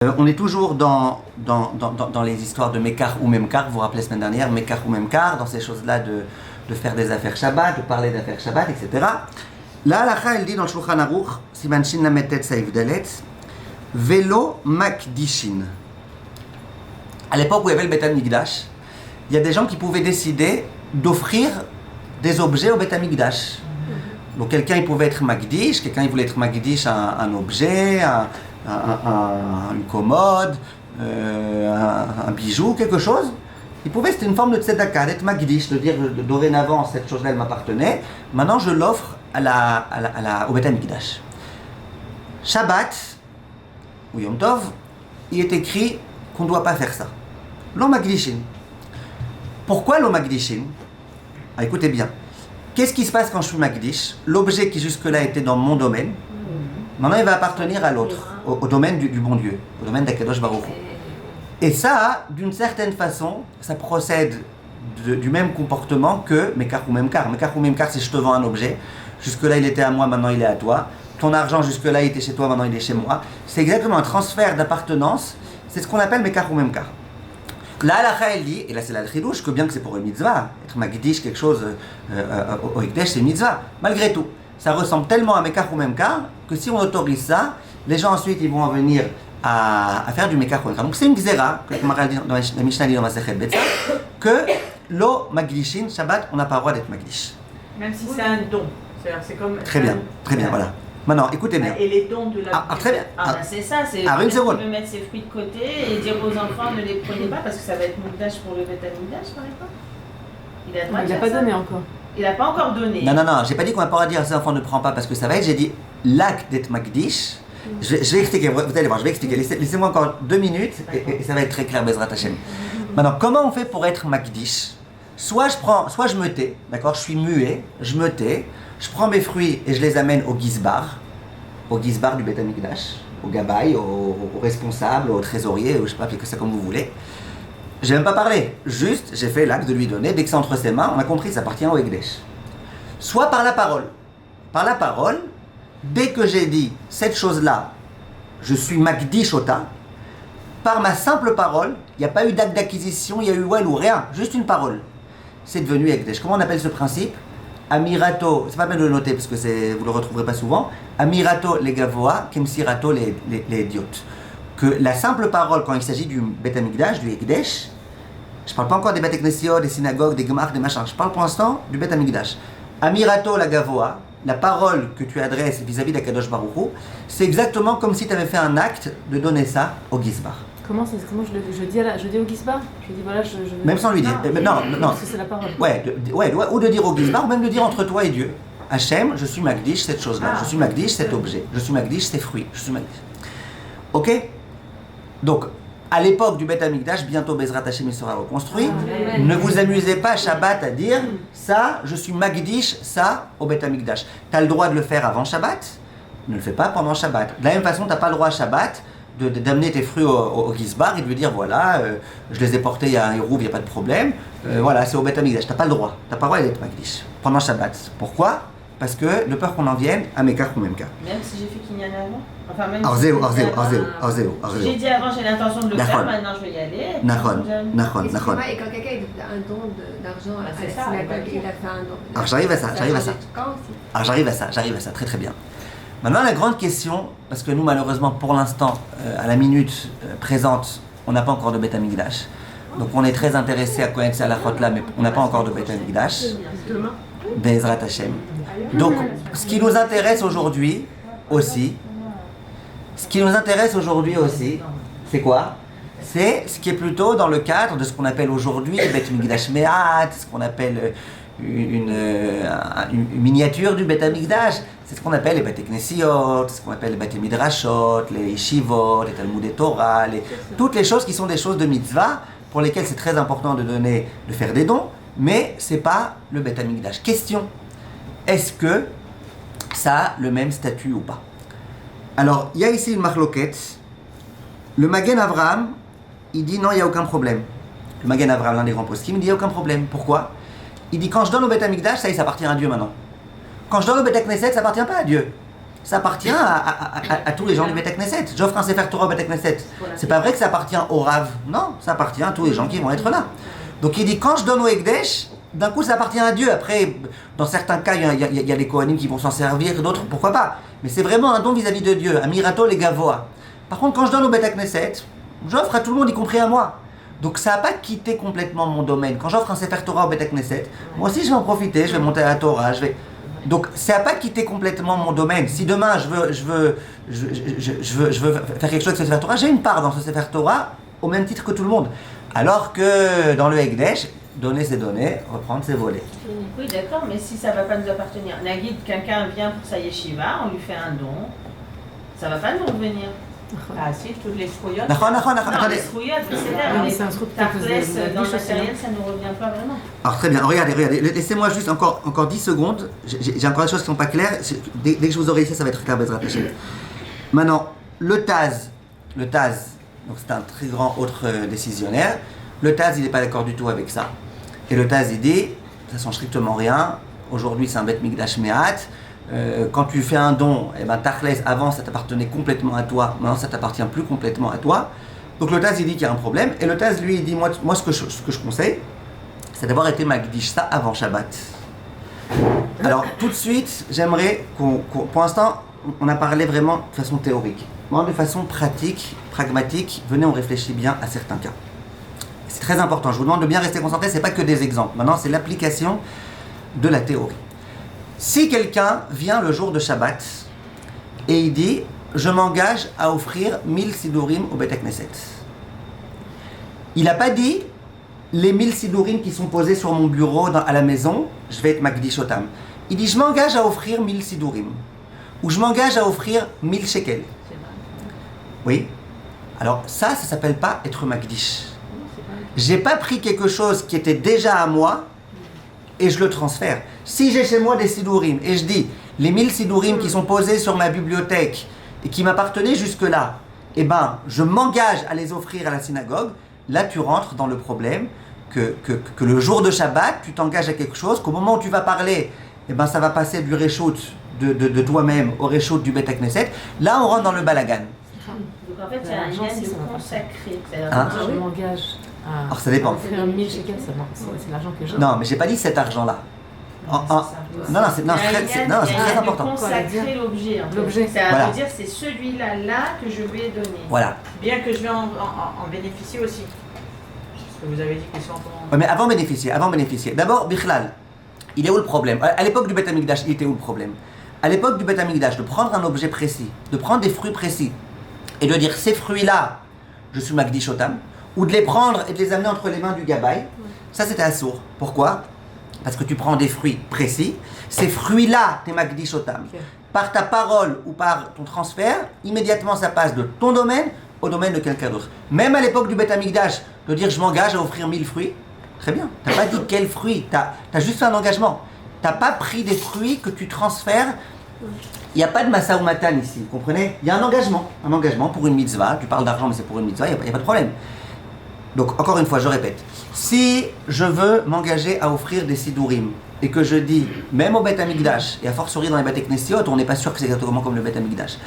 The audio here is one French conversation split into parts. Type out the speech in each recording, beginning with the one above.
On est toujours dans les histoires de Mekar ou Memkar. Vous vous rappelez la semaine dernière, Mekar ou Memkar, dans ces choses-là de faire des affaires Shabbat, de parler d'affaires Shabbat, etc. Là, la elle dit dans le Shulchan Aruch, Siman Shin Lametet Saïf Dalet, Velo Makdishin. À l'époque où il y avait le Beth Amikdash, il y a des gens qui pouvaient décider d'offrir des objets au Beth Amikdash. Donc quelqu'un il pouvait être Makdish, quelqu'un il voulait être Makdish un objet, une commode, un bijou, quelque chose. Il pouvait, c'était une forme de tzedaka, d'être Makdish, de dire dorénavant cette chose-là elle m'appartenait, maintenant je l'offre au Beth Amikdash. Shabbat, ou Yom Tov, il est écrit qu'on ne doit pas faire ça. Lo Makdishin. Pourquoi lo Makdishin? Écoutez bien. Qu'est-ce qui se passe quand je suis Makdish? L'objet qui jusque-là était dans mon domaine, maintenant il va appartenir à l'autre, au domaine du bon Dieu, au domaine d'Akadosh Baruch Hu. Et ça, d'une certaine façon, ça procède du même comportement que Mekar ou Memkar. Mekar ou Memkar, c'est je te vends un objet, jusque-là il était à moi, maintenant il est à toi. Ton argent jusque-là il était chez toi, maintenant il est chez moi. C'est exactement un transfert d'appartenance, c'est ce qu'on appelle Mekar ou Memkar. Là, la elle dit, et là c'est la chidouche, que bien que c'est pour une mitzvah, être Makdish, quelque chose au Hikdesh, c'est une mitzvah. Malgré tout, ça ressemble tellement à Mekar ou Memkar que si on autorise ça, les gens ensuite ils vont en venir à faire du Mekar ou Memkar. Donc c'est une gzera, que Maral dit dans la Mishnah dit dans Masechet Betzah, que lo Makdishin, Shabbat, on n'a pas le droit d'être Makdish. Même si c'est un don. C'est comme très bien, voilà. Maintenant, écoutez bien. Et les dons de la... très bien. C'est ça, c'est une seconde. Tu veux mettre ses fruits de côté et dire aux enfants ne les prenez pas parce que ça va être Mukdash pour le Beth Amikdash par exemple. Il n'a pas donné encore. Il n'a pas encore donné. Non, j'ai pas dit qu'on n'a pas le droit de dire à ces enfants ne prends pas parce que ça va être, j'ai dit l'acte d'être Makdish. Je vais expliquer, vous allez voir, je vais expliquer. Laissez-moi encore 2 minutes et ça va être très clair, Bezrat Hashem. Maintenant, comment on fait pour être Makdish? Soit je me tais, d'accord, je suis muet, je me tais, je prends mes fruits et je les amène au Gizbar du Beth Amikdash, au Gabay, au responsable, au trésorier, ou je sais pas, appelez ça comme vous voulez. J'ai même pas parlé, juste j'ai fait l'acte de lui donner, dès que c'est entre ses mains, on a compris, ça appartient au Hekdesh. Soit par la parole. Par la parole, dès que j'ai dit cette chose-là, je suis Makdish Ota, par ma simple parole, il n'y a pas eu d'acte d'acquisition, il y a eu ou rien, juste une parole. C'est devenu Hekdesh. Comment on appelle ce principe? Amirato, c'est pas bien de le noter parce que vous le retrouverez pas souvent. Amirato les gavoa, kemsirato les idiotes. Que la simple parole quand il s'agit du Beth Amikdash, du Hekdesh, je parle pas encore des Beth Knesiot, des synagogues, des gemach, des machins. Je parle pour l'instant du Beth Amikdash. Amirato la gavoa, la parole que tu adresses vis-à-vis d'Akadosh Baruch Hu, c'est exactement comme si tu avais fait un acte de donner ça au Gizbar. Comment je dis au Gizbar? Je dis voilà, Même sans lui dire. Non. Parce que c'est la parole. Ou de dire au Gizbar, ou même de dire entre toi et Dieu. Hachem, je suis Makdish cette chose-là, je suis Makdish cet objet, je suis Makdish ces fruits, je suis Makdish. Ok? Donc, à l'époque du Beth Amikdash, bientôt Bezrat Hashem il sera reconstruit. Ne vous amusez pas Shabbat à dire ça, je suis Makdish, ça au Beth Amikdash. Tu as le droit de le faire avant Shabbat, ne le fais pas pendant Shabbat. De la même façon, tu n'as pas le droit à Shabbat d'amener tes fruits au Gizbar et de lui dire voilà, je les ai portés, il y a un hérouve, il n'y a pas de problème, voilà, c'est au Beth Amikdash. Tu n'as pas le droit, tu n'as pas le droit d'être Makdish pendant Shabbat. Pourquoi? Parce que de peur qu'on en vienne à Mekar ou Memkar. Même si j'ai fait Kinyan avant? Enfin, même Arzéo. J'ai dit avant, j'ai l'intention de le faire, maintenant je vais y aller. Nachon. Et quand quelqu'un a un don d'argent à la synagogue, il a fait un don. Alors j'arrive à ça, très bien. Maintenant la grande question, parce que nous malheureusement pour l'instant, à la minute présente, on n'a pas encore de Beth Amikdash. Donc on est très intéressé à connaître ces halachot là, mais on n'a pas encore de Beth Amikdash. Bezrat Hashem. Donc ce qui nous intéresse aujourd'hui aussi, c'est quoi? C'est ce qui est plutôt dans le cadre de ce qu'on appelle aujourd'hui Beth Mikdash Me'at, ce qu'on appelle une miniature du Beth Amikdash. C'est ce qu'on appelle les Beth Knesiot, ce qu'on appelle les Beth Midrashot, les Yeshivot, les Talmudei Torah, toutes les choses qui sont des choses de mitzvah pour lesquelles c'est très important de faire des dons, mais c'est pas le Beth Amikdash. Question, est-ce que ça a le même statut ou pas? Alors, il y a ici une marloquette. Le Magen Avraham, il dit non, il n'y a aucun problème. Le Magen Avraham, l'un des grands poskim, il dit il n'y a aucun problème. Pourquoi? Il dit quand je donne au Beth Amikdash, ça y est, ça appartient à Dieu maintenant. Quand je donne au Beth Knesset, ça appartient pas à Dieu. ça appartient à tous les gens du Bet Knesset. J'offre un Sefer Torah au Bet Knesset. C'est pas vrai que ça appartient au Rav. Non, ça appartient à tous les gens qui vont être là. Donc il dit, quand je donne au Ekdesh, d'un coup ça appartient à Dieu. Après, dans certains cas, il y a des Kohanim qui vont s'en servir, d'autres, pourquoi pas. Mais c'est vraiment un don vis-à-vis de Dieu, un mirato les gavoa. Par contre, quand je donne au Bet Knesset, j'offre à tout le monde, y compris à moi. Donc ça n'a pas quitté complètement mon domaine. Quand j'offre un Sefer Torah au Bet Knesset, moi aussi je vais en profiter, je vais monter à la Torah, Donc ça n'a pas quitté complètement mon domaine. Si demain je veux faire quelque chose avec ce Sefer Torah, j'ai une part dans ce Sefer Torah au même titre que tout le monde. Alors que dans le Ekdesh, donner c'est donner, reprendre c'est voler. Oui, d'accord, mais si ça ne va pas nous appartenir, Nagid, quelqu'un vient pour sa yeshiva, on lui fait un don, ça ne va pas nous revenir. Ah si, toutes les frouillottes. Non, Attendez. les frouillottes, c'est mais c'est un truc ta que vous place avez dans le dit, matériel, ça ne nous revient pas vraiment. Alors très bien, regardez, laissez-moi juste encore 10 secondes, j'ai encore des choses qui ne sont pas claires, dès que je vous aurai ici, ça va être clair, Bezrat Hashem. Maintenant, le Taz, donc c'est un très grand autre décisionnaire, le Taz il n'est pas d'accord du tout avec ça. Et le Taz il dit, ça ne change strictement rien, aujourd'hui c'est un Bet Mikdash Me'at, quand tu fais un don, eh ben, Tachles, avant ça t'appartenait complètement à toi, maintenant ça t'appartient plus complètement à toi. Donc le Taz il dit qu'il y a un problème, et le Taz lui il dit, moi ce que je conseille, c'est d'avoir été Magdish ça avant Shabbat. Alors tout de suite, j'aimerais pour l'instant, on a parlé vraiment de façon théorique. Maintenant de façon pratique, pragmatique, venez on réfléchit bien à certains cas. C'est très important, je vous demande de bien rester concentré, c'est pas que des exemples, maintenant c'est l'application de la théorie. Si quelqu'un vient le jour de Shabbat et il dit « Je m'engage à offrir 1000 sidourim au Bet Knesset », il n'a pas dit « Les 1000 sidourim qui sont posés sur mon bureau à la maison, je vais être Magdish Otam ». Il dit « Je m'engage à offrir 1000 sidourim » ou « Je m'engage à offrir 1000 shekels ». Oui. Alors ça s'appelle pas être Magdish. J'ai pas pris quelque chose qui était déjà à moi et je le transfère. Si j'ai chez moi des sidourim et je dis les 1000 sidourim qui sont posés sur ma bibliothèque et qui m'appartenaient jusque-là, eh ben, je m'engage à les offrir à la synagogue, là tu rentres dans le problème que le jour de Shabbat, tu t'engages à quelque chose, qu'au moment où tu vas parler, eh ben, ça va passer du réchout de toi-même au réchout du Bet Knesset. Là, on rentre dans le balagan. Donc en fait, il y a un lien de consacré. Je m'engage. Alors ça dépend. Faire 1000 shekels, c'est l'argent que j'ai. Non, mais j'ai pas dit cet argent-là. Non, c'est très important. Consacrer l'objet. L'objet. Ça veut dire c'est celui-là que je lui ai donné. Voilà. Bien que je vais en bénéficier aussi. Parce que vous avez dit qu'ils sont en... Ouais, mais avant bénéficier. D'abord, Bichlal, il est où le problème? À l'époque du Bet Amikdash, il était où le problème? À l'époque du Bet Amikdash, de prendre un objet précis, de prendre des fruits précis, et de dire ces fruits-là, je suis Magdish Otam, ou de les prendre et de les amener entre les mains du Gabaï, ça c'était assourd. Pourquoi? Parce que tu prends des fruits précis, ces fruits-là, t'es Magdish Otam. Okay. Par ta parole ou par ton transfert, immédiatement ça passe de ton domaine au domaine de quelqu'un d'autre. Même à l'époque du Bet Amikdash, de dire je m'engage à offrir 1000 fruits, très bien. T'as pas dit quels fruits, t'as juste fait un engagement. T'as pas pris des fruits que tu transfères. Il n'y a pas de massa ou matan ici, vous comprenez? Il y a un engagement pour une mitzvah. Tu parles d'argent, mais c'est pour une mitzvah, il n'y a pas de problème. Donc, encore une fois, je répète, si je veux m'engager à offrir des sidourim et que je dis, même au Bet Amikdash, et à fortiori dans les Bet Knessiot, on n'est pas sûr que c'est exactement comme le Bet Amikdash.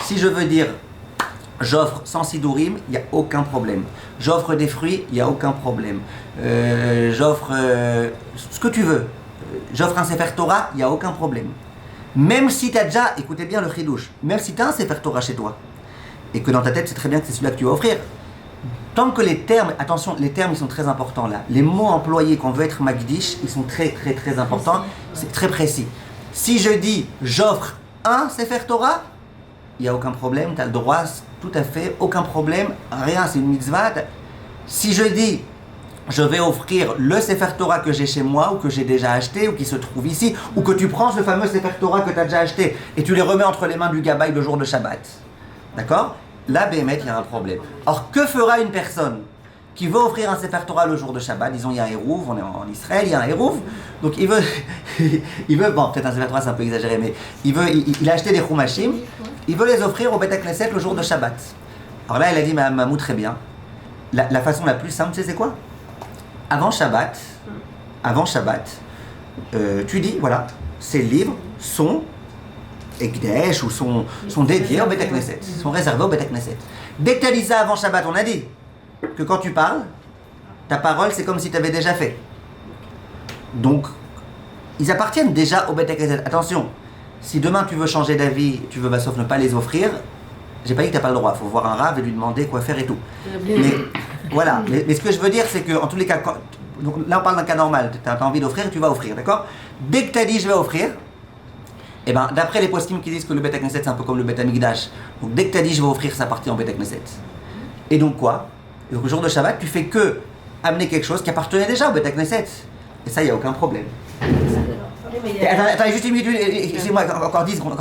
Si je veux dire, j'offre 100 sidourim, il n'y a aucun problème. J'offre des fruits, il n'y a aucun problème. J'offre ce que tu veux. J'offre un Sefer Torah, il n'y a aucun problème. Même si tu as déjà, écoutez bien le chidouche, même si tu as un Sefer Torah chez toi, et que dans ta tête c'est très bien que c'est celui-là que tu vas offrir, tant que les termes, attention, les termes ils sont très importants là. Les mots employés qu'on veut être Magdish, ils sont très très très importants, c'est très précis. Si je dis j'offre un Sefer Torah, il n'y a aucun problème, tu as le droit, tout à fait, aucun problème, rien, c'est une mitzvah. Si je dis je vais offrir le Sefer Torah que j'ai chez moi ou que j'ai déjà acheté ou qui se trouve ici, ou que tu prends ce fameux Sefer Torah que tu as déjà acheté et tu les remets entre les mains du Gabaï le jour de Shabbat. D'accord? Là, Béhémet, il y a un problème. Alors, que fera une personne qui veut offrir un Sefer Torah le jour de Shabbat? Disons, il y a un Hérouv, on est en Israël, il y a un Hérouv, donc il veut, bon, peut-être un Sefer Torah c'est un peu exagéré, mais il a acheté des Chumashim, il veut les offrir au Bet Knesset le jour de Shabbat. Alors là, il a dit, Mamou, très bien, la façon la plus simple, c'est quoi? Avant Shabbat, tu dis, voilà, ces livres sont Ekdesh ou sont dédiés au Bet Knesset, sont réservés au Bet Knesset. Dès que tu as dit ça avant Shabbat, on a dit que quand tu parles, ta parole c'est comme si tu avais déjà fait. Donc, ils appartiennent déjà au Bet Knesset. Attention, si demain tu veux changer d'avis, tu veux sauf ne pas les offrir, j'ai pas dit que tu n'as pas le droit, il faut voir un rave et lui demander quoi faire et tout. Mais voilà, mais ce que je veux dire c'est que en tous les cas, donc là on parle d'un cas normal, tu as envie d'offrir, tu vas offrir, d'accord? Dès que tu as dit je vais offrir, et ben d'après les poskim qui disent que le Bet Knesset c'est un peu comme le Bet Amikdash, donc dès que tu as dit je vais offrir, ça partit en Bet Knesset. Et donc quoi? Et donc le jour de Shabbat, tu fais que amener quelque chose qui appartenait déjà au Bet Knesset. Et ça, il n'y a aucun problème. Et attendez, juste une minute, excusez-moi, encore 10 secondes.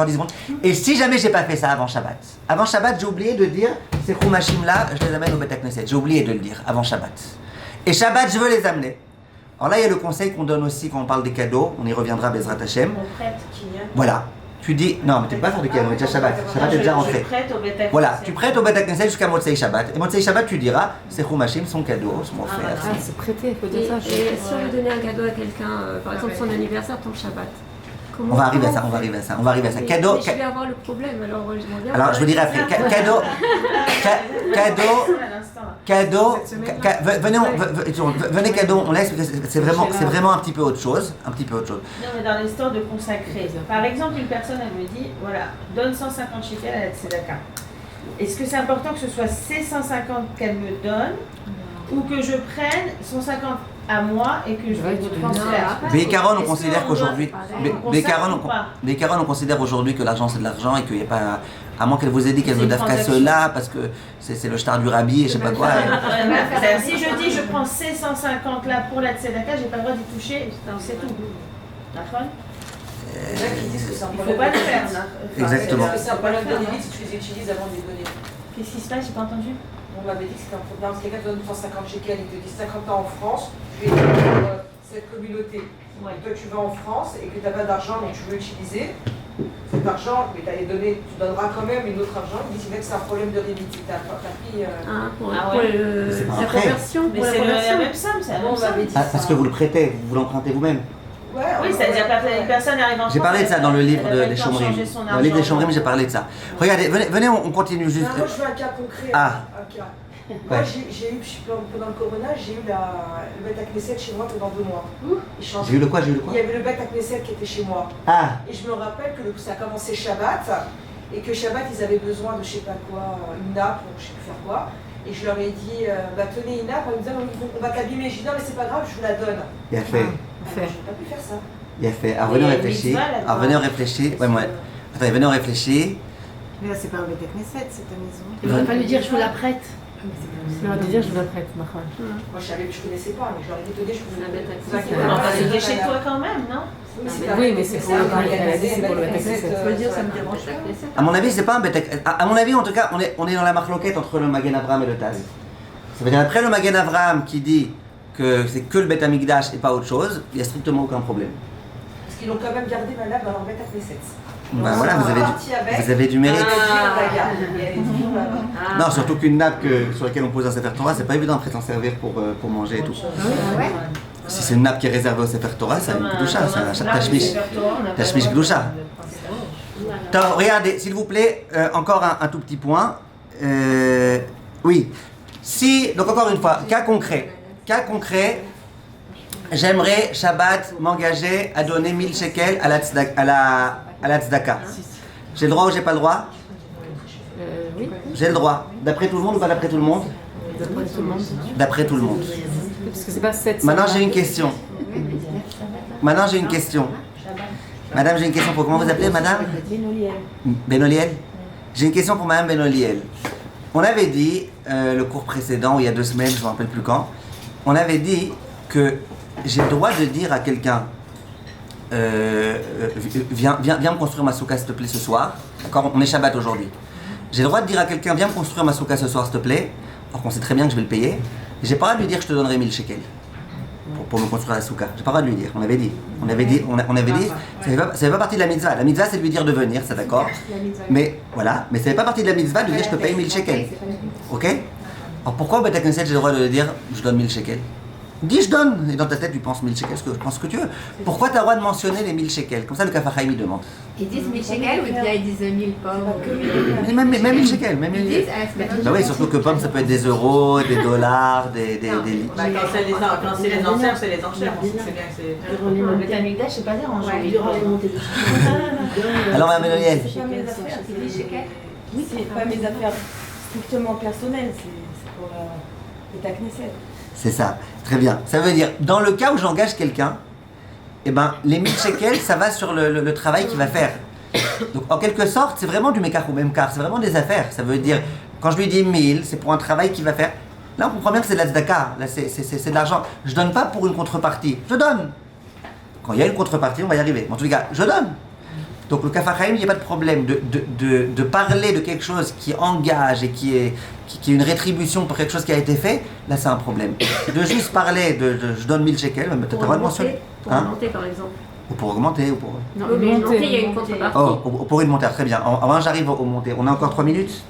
Et si jamais j'ai pas fait ça avant Shabbat, j'ai oublié de dire, ces Khumashim là, je les amène au Bet Knesset. J'ai oublié de le dire avant Shabbat. Et Shabbat, je veux les amener. Alors là, il y a le conseil qu'on donne aussi quand on parle des cadeaux, on y reviendra, Bezrat Hashem. On prête Kinyan. Voilà. Tu dis, non, mais tu ne peux pas faire de cadeau, on est déjà Shabbat. Shabbat est déjà rentré. Je prête au Bet Knesset. Voilà, tu prêtes au Bet Knesset jusqu'à Motzei Shabbat. Et Motzei Shabbat, tu diras, ces Khumashim sont cadeaux, sont offerts. Ah, c'est prêté, il faut Et, dire ça. et si on veut donner un cadeau à quelqu'un, par exemple son anniversaire tombe Shabbat, On va arriver à ça. Cadeau. Mais je vais avoir le problème, alors j'aimerais bien. Alors je vous dirai après. Cadeau. Venez cadeau. On laisse. C'est vraiment un petit peu autre chose. Non, mais dans l'histoire de consacrer. Par exemple, une personne, elle me dit, voilà, donne 150 shekels à la tzedaka. Est-ce que c'est important que ce soit ces 150 qu'elle me donne ou que je prenne 150 à moi et que je vais te transfère? Bécaron, on considère qu'aujourd'hui, Bécaron, on considère aujourd'hui que l'argent c'est de l'argent et qu'il n'y a pas, à moins qu'elle vous ait dit qu'elle veut d'afka cela parce que c'est le shtar du rabbi et je sais pas quoi. Si je dis je prends ces 150 là pour la tzedaka, j'ai pas le droit d'y toucher, c'est tout. D'accord? Il y en a qui disent que c'est un Il ne problème. faut pas le faire. Exactement. Est-ce que c'est un problème de limite si tu les utilises avant de les donner? Qu'est-ce qui se passe? J'ai pas entendu. On m'avait dit que c'était un problème. Si quelqu'un te donne 150 shekels, il te dit 50 ans en France, tu es dans cette communauté. Ouais. Toi, tu vas en France et que tu n'as pas d'argent, mais tu veux utiliser cet argent, mais tu donneras quand même une autre argent. Il dit que c'est un problème de limite. Si tu as pris. Pour C'est pas un la prêt. conversion. Mais Pour la c'est la conversion. même somme, c'est la On même somme. m'avait dit Parce que vous le prêtez, vous l'empruntez vous-même. Ouais, Oui, c'est-à-dire que une personne arrive en France. J'ai parlé de ça dans le livre des Chomrim. Chomrim. Dans le livre des Chomrim, j'ai parlé de ça. Regardez, venez, on continue juste. Moi, je veux un cas concret. Ah. Un cas. Moi, j'ai eu, pendant le Corona, j'ai eu le Bet Knesset chez moi pendant 2 mois. J'ai eu le quoi? Il y avait le Bet Knesset qui était chez moi. Ah, Et je me rappelle que ça a commencé Shabbat, et que Shabbat, ils avaient besoin de je sais pas quoi, une nappe, ou je sais plus faire quoi. Et je leur ai dit, tenez une nappe, ils me disaient, on va t'abîmer. Je dis, non, mais c'est pas grave, je vous la donne. il a fait. Je n'ai pas pu faire ça. Il a fait. Alors venez, on réfléchit. Ouais, ouais. Attendez, venez, on réfléchit. Mais là, c'est pas un Bet Knesset, c'est ta maison. Il ne va pas lui dire je vous la prête. Il va te dire je vous la prête, Mahon. Moi, je connaissais pas, mais je leur ai dit, tenez, je vous la Bet donne. Knesset. Enfin, c'était chez toi quand même, non? Oui, mais c'est pour le Bet Knesset, c'est pour le Bet Knesset. Je veux dire, ça me dérange pas. À mon avis, c'est pas un Bet. À mon avis, en tout cas, on est dans la marloquette entre le Magen Avraham et le Taz. Ça veut dire après le Magen Avraham qui dit que c'est que le Bet Amikdash et pas autre chose, il n'y a strictement aucun problème. Parce qu'ils l'ont quand même gardé ma nappe dans leur Bet Knesset. Ben voilà, vous avez du mérite. Non, surtout qu'une nappe sur laquelle on pose un Sefer Torah, c'est pas évident après s'en servir pour manger et tout. Si c'est une nappe qui est réservée au Sefer Torah, c'est une Gdusha, c'est un Tashmish Gdusha. Regardez, s'il vous plaît, encore un tout petit point. Oui. Si, donc encore une fois, cas concret, j'aimerais, Shabbat, m'engager à donner 1000 shekels à la tzedaka. J'ai le droit ou j'ai pas le droit? Oui, J'ai le droit. D'après tout le monde ou pas d'après tout le monde? d'après tout le monde. D'après tout le monde. Parce que c'est pas 700. Maintenant j'ai une question. Madame, j'ai une question pour comment vous appelez, madame? Benoliel. J'ai une question pour madame Benoliel. On avait dit, le cours précédent, il y a 2 semaines, je ne me rappelle plus quand, on avait dit que j'ai le droit de dire à quelqu'un viens me construire ma souka s'il te plaît ce soir. D'accord, on est Shabbat aujourd'hui. J'ai le droit de dire à quelqu'un viens me construire ma souka ce soir s'il te plaît, alors qu'on sait très bien que je vais le payer. J'ai pas le droit de lui dire je te donnerai 1000 shekels pour me construire la souka. J'ai pas le droit de lui dire. On avait dit, ça fait pas partie de la mitzvah. La mitzvah c'est de lui dire de venir, c'est d'accord. Mais voilà, mais ça fait pas partie de la mitzvah de lui dire je te paye 1000 shekels. Ok? Alors pourquoi au Bet Knesset j'ai le droit de lui dire je donne 1000 shekels? Dis je donne, et dans ta tête tu penses 1000 shekels, je pense ce que tu veux. Pourquoi tu as le droit de mentionner les 1000 shekels? Comme ça le Kaf HaChaim il demande. Ils disent 1000 shekels ou bien ils disent 1000 pommes? Même 1000 shekels, même Ils 1000 disent, Bah oui, surtout que pommes ça peut être des euros, des dollars, des Bah, quand c'est les enchères, c'est les enchères. On sait que c'est bien que c'est. Durant les montées d'Amigdash, c'est pas dérangeant. Ouais, Durant les montées Alors Mme Benoniel, C'est pas mes affaires, c'est 1000 shekels. oui, c'est pas mes affaires strictement personnelles, c'est pour la Knesset. c'est ça, très bien. Ça veut dire, dans le cas où j'engage quelqu'un, eh ben, les 1000 shekels, ça va sur le travail qu'il va faire. Donc en quelque sorte, c'est vraiment du mekar ou même car, c'est vraiment des affaires. Ça veut dire, quand je lui dis 1000, c'est pour un travail qu'il va faire. Là, on comprend bien que c'est de la tzedaka, là, c'est de l'argent. Je donne pas pour une contrepartie, je donne. Quand il y a une contrepartie, on va y arriver. Mais en tout cas, je donne. Donc le Kaf HaChaim, il n'y a pas de problème de parler de quelque chose qui engage et qui est une rétribution pour quelque chose qui a été fait. Là, c'est un problème. De juste parler de je donne 1000 shekels, mais peut-être pas de mentionner. Pour augmenter, par exemple. Ou pour augmenter, ou pour... Non, mais augmenter, il y a une contrepartie. Oh, pour une montée, très bien. Avant, j'arrive aux montées. On a encore 3 minutes.